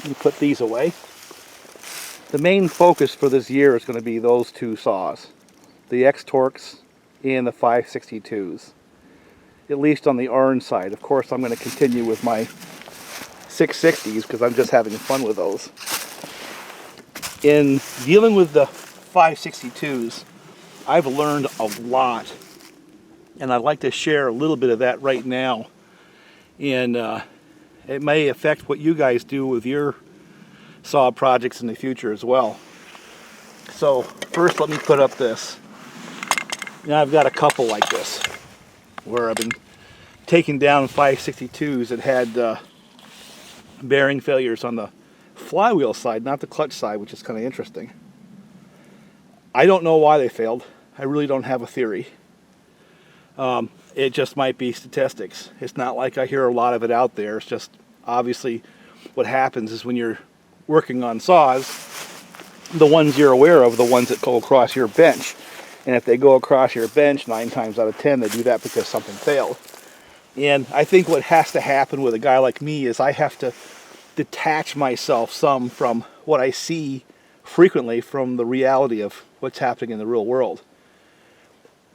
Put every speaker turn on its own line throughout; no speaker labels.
You put these away. The main focus for this year is going to be those two saws, the X-Torqs and the 562s, at least on the orange side. Of course, I'm going to continue with my 660s because I'm just having fun with those. In dealing with the 562s, I've learned a lot, and I'd like to share a little bit of that right now. And it may affect what you guys do with your saw projects in the future as well. So first, let me put up this. Now I've got a couple like this where I've been taking down 562s that had bearing failures on the flywheel side, not the clutch side, which is kind of interesting. I don't know why they failed. I really don't have a theory. It just might be statistics. It's not like I hear a lot of it out there. It's just obviously what happens is when you're working on saws, the ones you're aware of, the ones that go across your bench. And if they go across your bench, 9 times out of 10, they do that because something failed. And I think what has to happen with a guy like me is I have to detach myself some from what I see frequently from the reality of what's happening in the real world.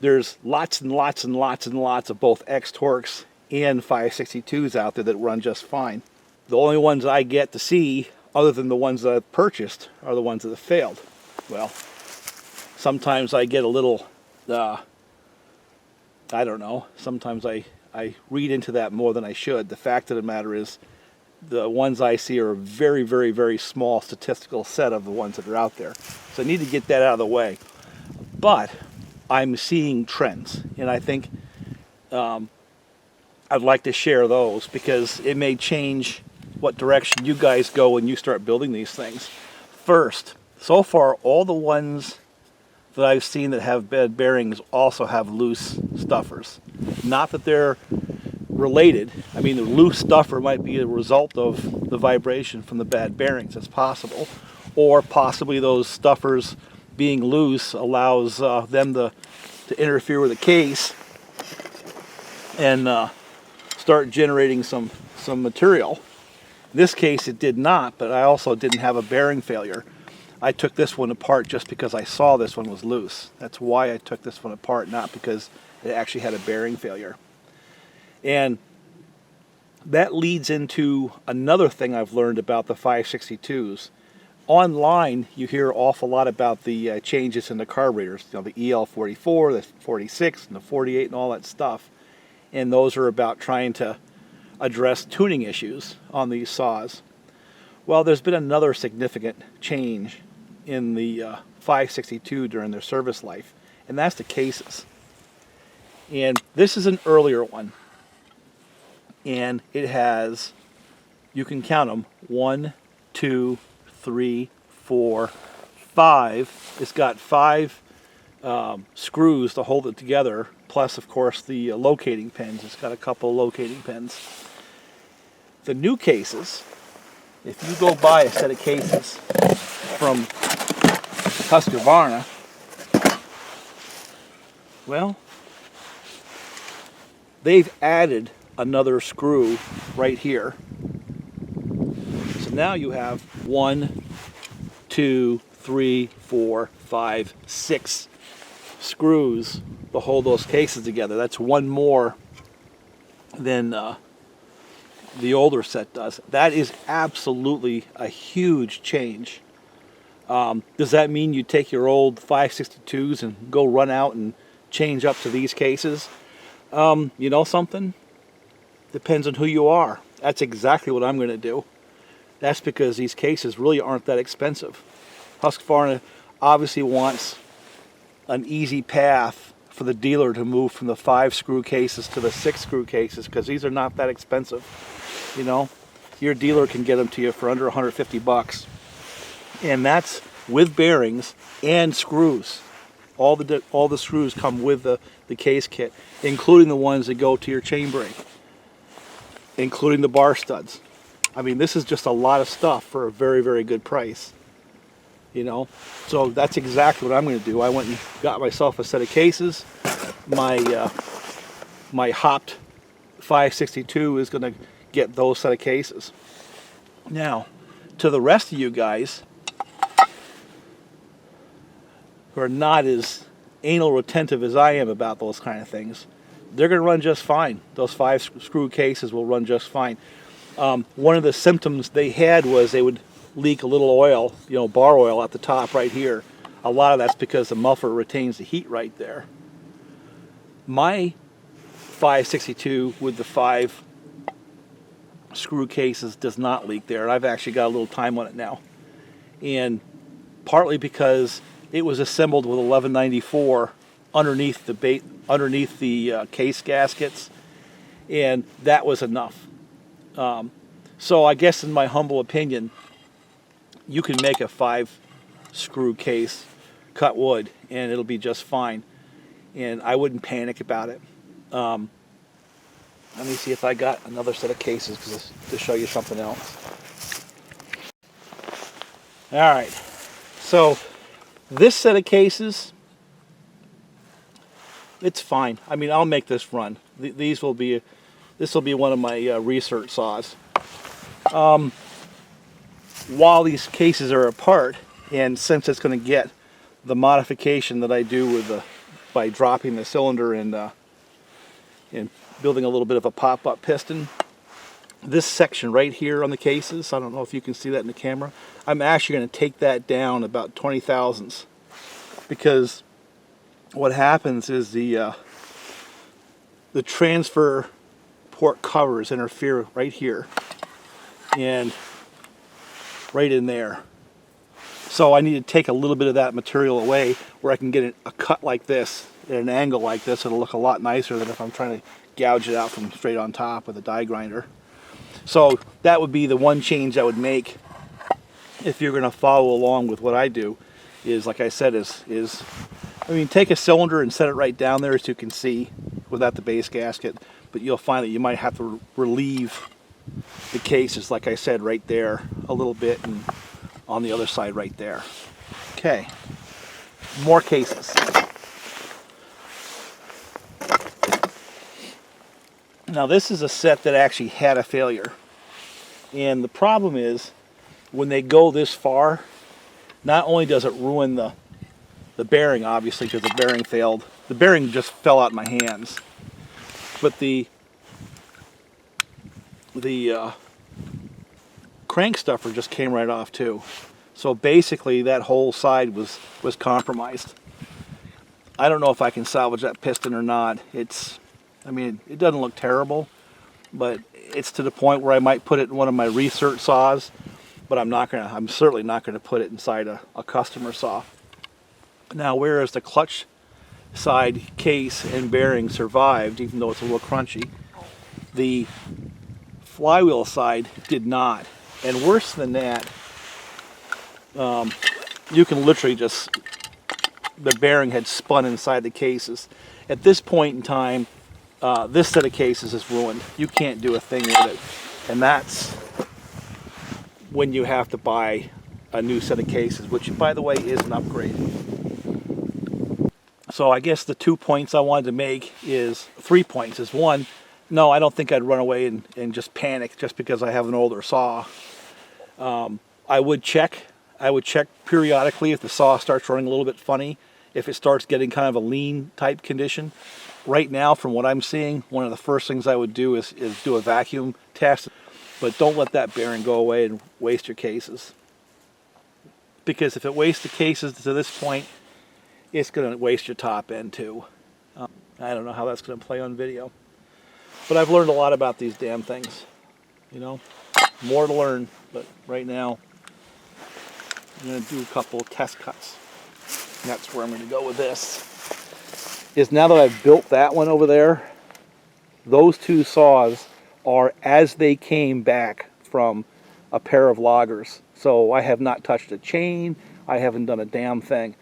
There's lots and lots and lots and lots of both X-Torqs and 562s out there that run just fine. The only ones I get to see, other than the ones that I've purchased, are the ones that have failed. Well, sometimes I get a little, I don't know, sometimes I read into that more than I should. The fact of the matter is, the ones I see are a very, very, very small statistical set of the ones that are out there. So I need to get that out of the way. But I'm seeing trends, and I think I'd like to share those because it may change what direction you guys go when you start building these things. First, so far all the ones that I've seen that have bad bearings also have loose stuffers. Not that they're related. I mean, the loose stuffer might be a result of the vibration from the bad bearings. It's possible. Or possibly those stuffers being loose allows them to interfere with the case and start generating some material. In this case it did not, but I also didn't have a bearing failure. I took this one apart just because I saw this one was loose. That's why I took this one apart, not because it actually had a bearing failure. And that leads into another thing I've learned about the 562s. Online, you hear an awful lot about the changes in the carburetors. You know, the EL44, the 46, and the 48, and all that stuff. And those are about trying to address tuning issues on these saws. Well, there's been another significant change in the 562 during their service life, and that's the cases. And this is an earlier one. And it has, you can count them, 1, 2, 3, 4, 5. It's got 5 screws to hold it together, plus of course the locating pins. It's got a couple of locating pins. The new cases, if you go buy a set of cases from Husqvarna, well, they've added another screw right here. So now you have 1, 2, 3, 4, 5, 6 screws to hold those cases together. That's one more than the older set does. That is absolutely a huge change. Does that mean you take your old 562s and go run out and change up to these cases? You know something? Depends on who you are. That's exactly what I'm going to do. That's because these cases really aren't that expensive. Husqvarna obviously wants an easy path for the dealer to move from the 5 screw cases to the 6 screw cases, because these are not that expensive. You know, your dealer can get them to you for under 150 bucks. And that's with bearings and screws. All the screws come with the case kit, including the ones that go to your chain brake, including the bar studs. I mean, this is just a lot of stuff for a very, very good price. You know, so that's exactly what I'm going to do. I went and got myself a set of cases. My my hopped 562 is going to get those set of cases. Now, to the rest of you guys who are not as anal retentive as I am about those kind of things, they're going to run just fine. Those 5 screw cases will run just fine. One of the symptoms they had was they would leak a little oil, you know, bar oil at the top right here. A lot of that's because the muffler retains the heat right there. My 562 with the 5 screw cases does not leak there. I've actually got a little time on it now. And partly because it was assembled with 1194 underneath the case gaskets, and that was enough. So I guess in my humble opinion, you can make a 5 screw case cut wood and it'll be just fine, and I wouldn't panic about it. Let me see if I got another set of cases to show you something else. Alright, so this set of cases, it's fine. I mean, I'll make this run. This will be one of my research saws. While these cases are apart, and since it's going to get the modification that I do with by dropping the cylinder and building a little bit of a pop-up piston, this section right here on the cases, I don't know if you can see that in the camera, I'm actually going to take that down about 20 thousandths, because what happens is the transfer port covers interfere right here and right in there. So I need to take a little bit of that material away where I can get a cut like this at an angle like this. It'll look a lot nicer than if I'm trying to gouge it out from straight on top with a die grinder. So that would be the one change I would make if you're going to follow along with what I do. Is, like I said, I mean, take a cylinder and set it right down there as you can see without the base gasket, but you'll find that you might have to relieve the cases, like I said, right there a little bit, and on the other side right there. Okay, more cases. Now this is a set that actually had a failure, and the problem is when they go this far, not only does it ruin the bearing, obviously, because the bearing failed. The bearing just fell out of my hands, but the crank stuffer just came right off too. So basically that whole side was compromised. I don't know if I can salvage that piston or not. I mean, it doesn't look terrible, but it's to the point where I might put it in one of my research saws, but I'm certainly not gonna put it inside a customer saw. Now, whereas the clutch side case and bearing survived, even though it's a little crunchy, the flywheel side did not. And worse than that, you can literally the bearing had spun inside the cases. At this point in time, this set of cases is ruined. You can't do a thing with it. And that's when you have to buy a new set of cases, which, by the way, is an upgrade. So I guess the 2 points I wanted to make is 3 points. Is one, no, I don't think I'd run away and just panic just because I have an older saw. I would check periodically if the saw starts running a little bit funny, if it starts getting kind of a lean type condition. Right now, from what I'm seeing, one of the first things I would do is do a vacuum test, but don't let that bearing go away and waste your cases. Because if it wastes the cases to this point, it's going to waste your top end too. I don't know how that's going to play on video. But I've learned a lot about these damn things. You know, more to learn, but right now I'm going to do a couple of test cuts. And that's where I'm going to go with this. Is now that I've built that one over there, those 2 saws are as they came back from a pair of loggers. So I have not touched a chain, I haven't done a damn thing.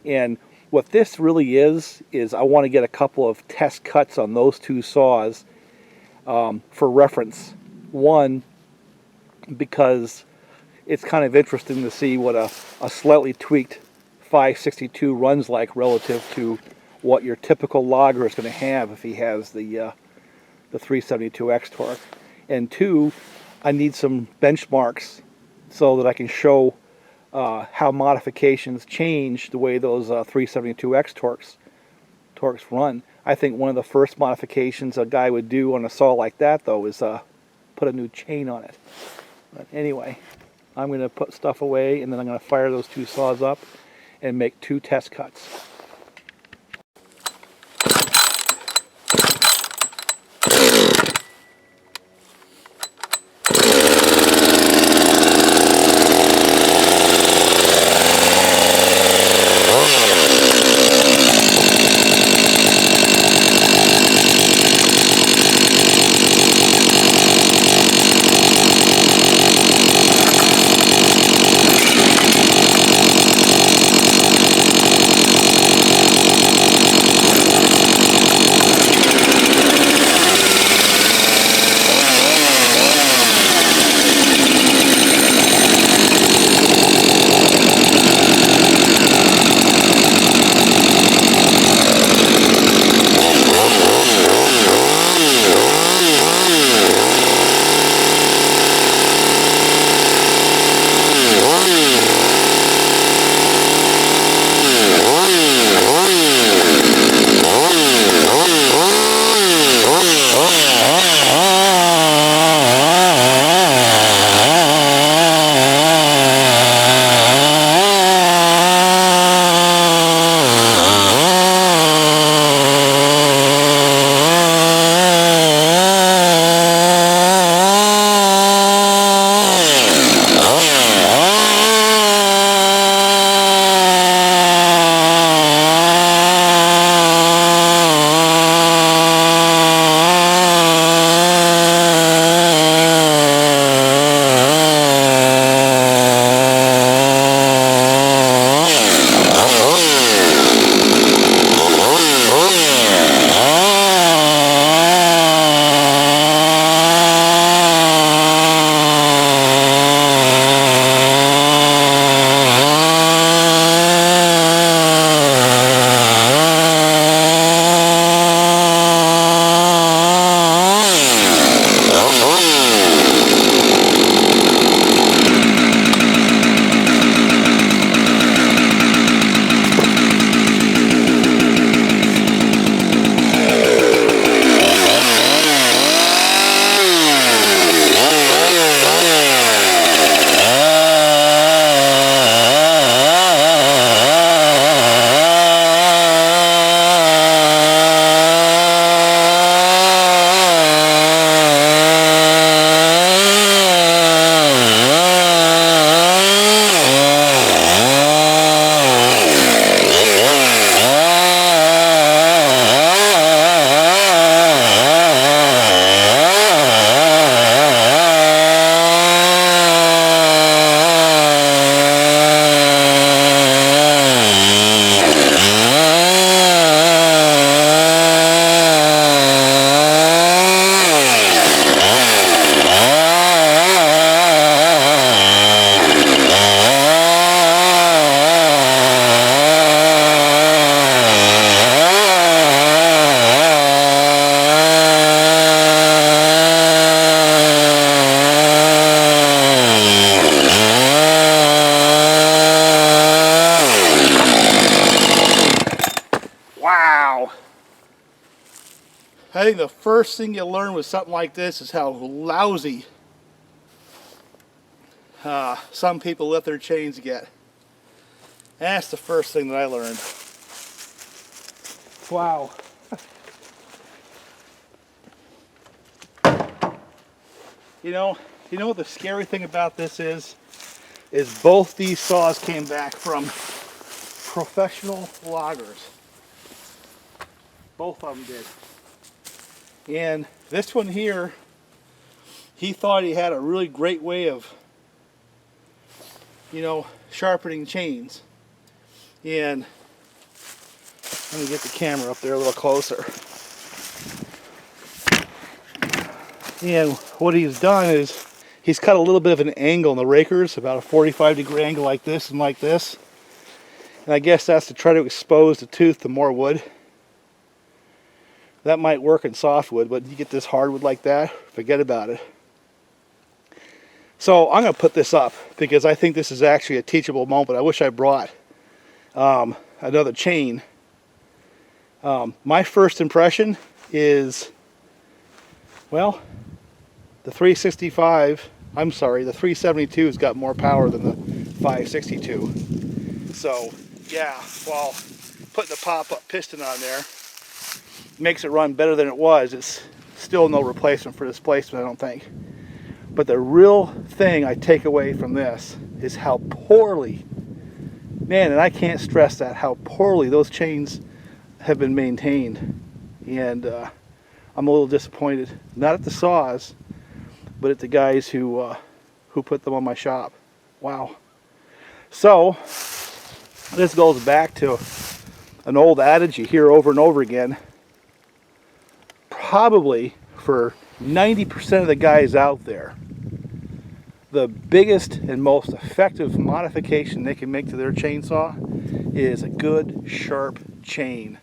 And what this really is I want to get a couple of test cuts on those 2 saws for reference. One, because it's kind of interesting to see what a slightly tweaked 562 runs like relative to what your typical logger is going to have if he has the 372 X-Torq. And 2, I need some benchmarks so that I can show how modifications change the way those 372 X-Torques run. I think one of the first modifications a guy would do on a saw like that, though, is put a new chain on it. But anyway, I'm going to put stuff away, and then I'm going to fire those two saws up and make 2 test cuts. I think the first thing you learn with something like this is how lousy some people let their chains get. That's the first thing that I learned. Wow. You know what the scary thing about this is both these saws came back from professional loggers. Both of them did. And this one here, he thought he had a really great way of, sharpening chains. And let me get the camera up there a little closer. And what he's done is he's cut a little bit of an angle in the rakers, about a 45-degree angle like this and like this. And I guess that's to try to expose the tooth to more wood. That might work in softwood, but you get this hardwood like that, forget about it. So I'm going to put this up because I think this is actually a teachable moment. I wish I brought another chain. My first impression is, well, the 372 has got more power than the 562. So yeah, while putting the pop-up piston on there makes it run better than it was, it's still no replacement for displacement, I don't think. But the real thing I take away from this is how poorly, man, and I can't stress that, how poorly those chains have been maintained. And I'm a little disappointed, not at the saws, but at the guys who put them on my shop. Wow. So this goes back to an old adage you hear over and over again. Probably for 90% of the guys out there, the biggest and most effective modification they can make to their chainsaw is a good sharp chain.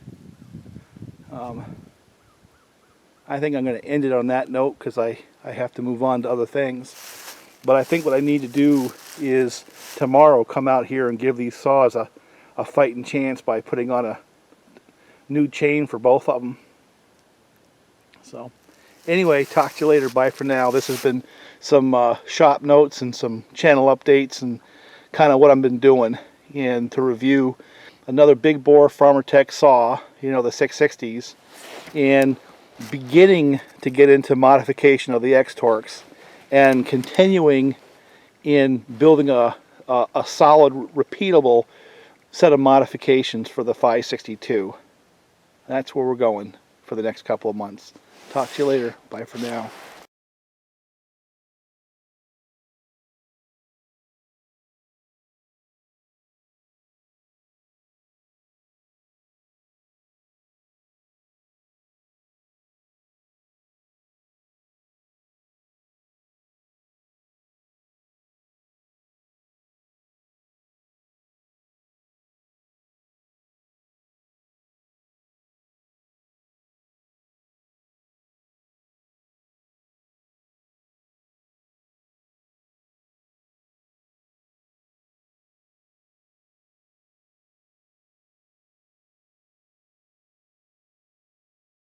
I think I'm going to end it on that note because I have to move on to other things. But I think what I need to do is tomorrow come out here and give these saws a fighting chance by putting on a new chain for both of them. So anyway, talk to you later. Bye for now. This has been some shop notes and some channel updates and kind of what I've been doing. And to review another big bore Farmer Tech saw, you know, the 660s, and beginning to get into modification of the X-Torqs and continuing in building a solid, repeatable set of modifications for the 562. That's where we're going for the next couple of months. Talk to you later. Bye for now.